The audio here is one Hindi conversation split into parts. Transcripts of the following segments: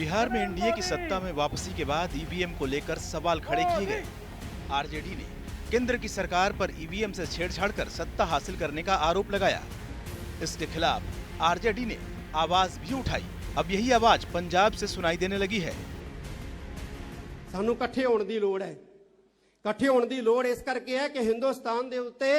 बिहार में एनडीए की सत्ता में वापसी के बाद ईवीएम को लेकर सवाल खड़े किए गए। आरजेडी ने केंद्र की सरकार पर ईवीएम से छेड़छाड़ कर सत्ता हासिल करने का आरोप लगाया। इसके खिलाफ आरजेडी ने आवाज भी उठाई। अब यही आवाज पंजाब से सुनाई देने लगी है। सानू इकट्ठे होने की लोड़ है। इकट्ठे होने की लोड़ इस करके है कि हिंदुस्तान के उत्ते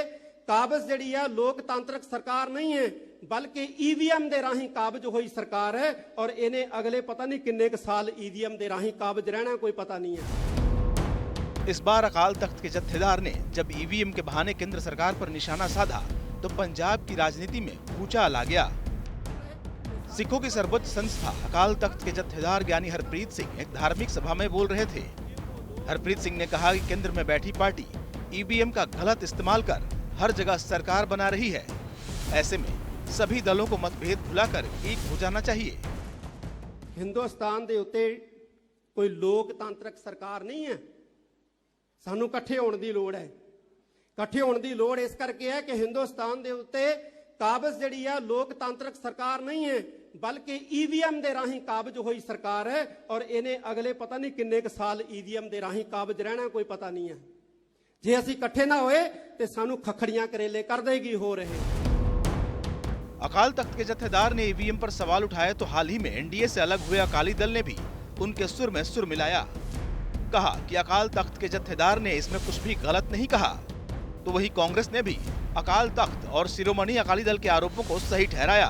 काबज जिहड़ी है लोकतांत्रिक सरकार नहीं है, बल्कि ईवीएम के राही काबज हुई सरकार है और इन्हें अगले पता नहीं किन्ने साल ईवीएम के राही काबज रहना कोई पता नहीं है। इस बार अकाल तख्त के जत्थेदार ने जब ईवीएम के बहाने केंद्र सरकार पर निशाना साधा तो पंजाब की राजनीति में भूचाल आ गया। सिखों की सर्वोच्च संस्था अकाल तख्त के जत्थेदार ज्ञानी हरप्रीत सिंह एक धार्मिक सभा में बोल रहे थे। हरप्रीत सिंह ने कहा कि केंद्र में बैठी पार्टी ईवीएम का गलत इस्तेमाल कर हर जगह सरकार बना रही है। ऐसे में सभी दलों को मतभेद भुलाकर एक हो जाना चाहिए। हिंदुस्तान के उत्ते कोई लोकतांत्रिक सरकार नहीं है। सानू इकट्ठे होने की लोड़ है। इकट्ठे होने की लोड़ इस करके है कि हिंदुस्तान के उत्ते काबज जिहड़ी है लोकतांत्रिक सरकार नहीं है, बल्कि ईवीएम के राही काबज हुई सरकार है और इन्हें अगले पता नहीं किन्ने साल ईवीएम के राही काबज रहना कोई पता नहीं है। जे असीं इकट्ठे ना होए तो सानू खखड़ियां करेले कर देगी हो रहे। अकाल तख्त के जत्थेदार ने ईवीएम पर सवाल उठाए तो हाल ही में एनडीए से अलग हुए अकाली दल ने भी उनके सुर में सुर मिलाया। कहा कि अकाल तख्त के जत्थेदार ने इसमें कुछ भी गलत नहीं कहा। तो वही कांग्रेस ने भी अकाल तख्त और शिरोमणि अकाली दल के आरोपों को सही ठहराया।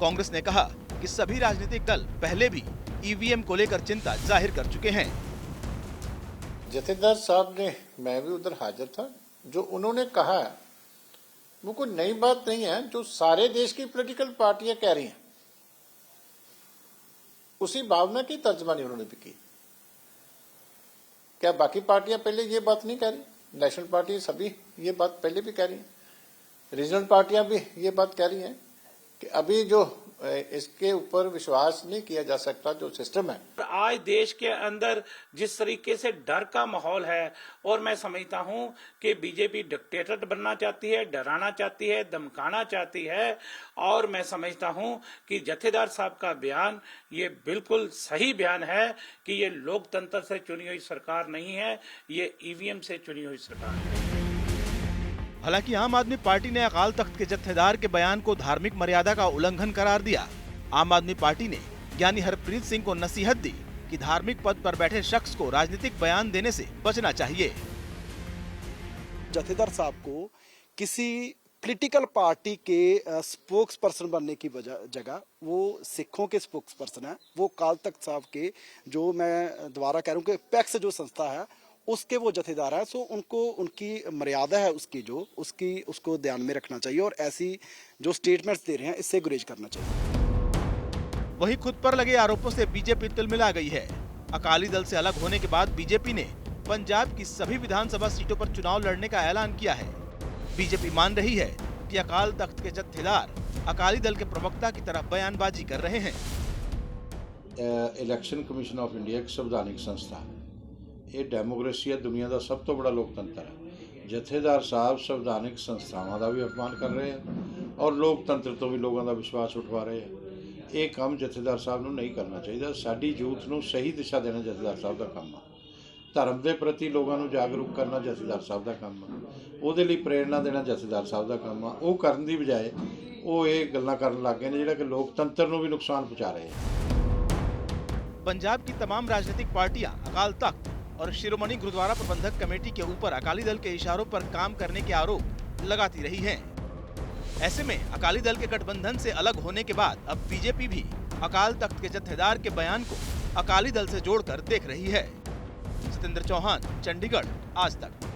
कांग्रेस ने कहा कि सभी राजनीतिक दल पहले भी ईवीएम को लेकर चिंता जाहिर कर चुके हैं। जत्थेदार साहब ने, मैं भी उधर हाजिर था, जो उन्होंने कहा वो कोई नई बात नहीं है, जो सारे देश की पॉलिटिकल पार्टियां कह रही हैं, उसी भावना की तर्जमानी उन्होंने भी की। क्या बाकी पार्टियां पहले ये बात नहीं कह रही? नेशनल पार्टी सभी ये बात पहले भी कह रही हैं, रीजनल पार्टियां भी ये बात कह रही हैं कि अभी जो इसके ऊपर विश्वास नहीं किया जा सकता जो सिस्टम है। आज देश के अंदर जिस तरीके से डर का माहौल है, और मैं समझता हूं कि बीजेपी डिक्टेटर बनना चाहती है, डराना चाहती है, धमकाना चाहती है, और मैं समझता हूं कि जत्थेदार साहब का बयान ये बिल्कुल सही बयान है कि ये लोकतंत्र से चुनी हुई सरकार नहीं है, ये ईवीएम से चुनी हुई सरकार है। हालांकि आम आदमी पार्टी ने अकाल तख्त के जत्थेदार के बयान को धार्मिक मर्यादा का उल्लंघन करार दिया। आम आदमी पार्टी ने ज्ञानी हरप्रीत सिंह को नसीहत दी कि धार्मिक पद पर बैठे शख्स को राजनीतिक बयान देने से बचना चाहिए। जत्थेदार साहब को किसी पॉलिटिकल पार्टी के स्पोक्स पर्सन बनने की जगह वो सिखों के स्पोक्स पर्सन है। वो अकाल तख्त साहब के, जो मैं दोबारा कह रहा हूँ कि पैक्स जो संस्था है उसके वो जत्थेदार है। सो उनको उनकी मर्यादा है उसकी, जो उसको ध्यान में रखना चाहिए और ऐसी जो स्टेटमेंट्स दे रहे हैं इससे गुरेज करना चाहिए। वहीं खुद पर लगे आरोपों से बीजेपी तिलमिला गई है। अकाली दल से अलग होने के बाद बीजेपी ने पंजाब की सभी विधानसभा सीटों पर चुनाव लड़ने का ऐलान किया है। बीजेपी मान रही है कि अकाल तख्त के जत्थेदार अकाली दल के प्रवक्ता की तरह बयानबाजी कर रहे हैं। इलेक्शन कमीशन ऑफ इंडिया एक संवैधानिक संस्था है। ये डेमोक्रेसी है, दुनिया का सब तो बड़ा लोकतंत्र है। जत्थेदार साहब संवैधानिक संस्थावां का भी अपमान कर रहे हैं और लोकतंत्र तो भी लोगों का विश्वास उठवा रहे हैं। ये काम जत्थेदार साहब को नहीं करना चाहिए। साडी यूथ को सही दिशा देना जत्थेदार साहब का काम है। धर्म के प्रति लोगों को जागरूक करना जत्थेदार साहब का काम है। ਉਹਦੇ ਲਈ प्रेरणा देना जत्थेदार साहब का काम है। वो करने की बजाय वो ये गल्लां करन लग गए ने जिहड़ा कि लोकतंत्र को भी नुकसान पहुँचा रहे हैं। पंजाब की तमाम राजनीतिक पार्टियां अकाल तख्त और शिरोमणि गुरुद्वारा प्रबंधक कमेटी के ऊपर अकाली दल के इशारों पर काम करने के आरोप लगाती रही हैं। ऐसे में अकाली दल के गठबंधन से अलग होने के बाद अब बीजेपी भी अकाल तख्त के जत्थेदार के बयान को अकाली दल से जोड़कर देख रही है। सतेंद्र चौहान, चंडीगढ़, आज तक।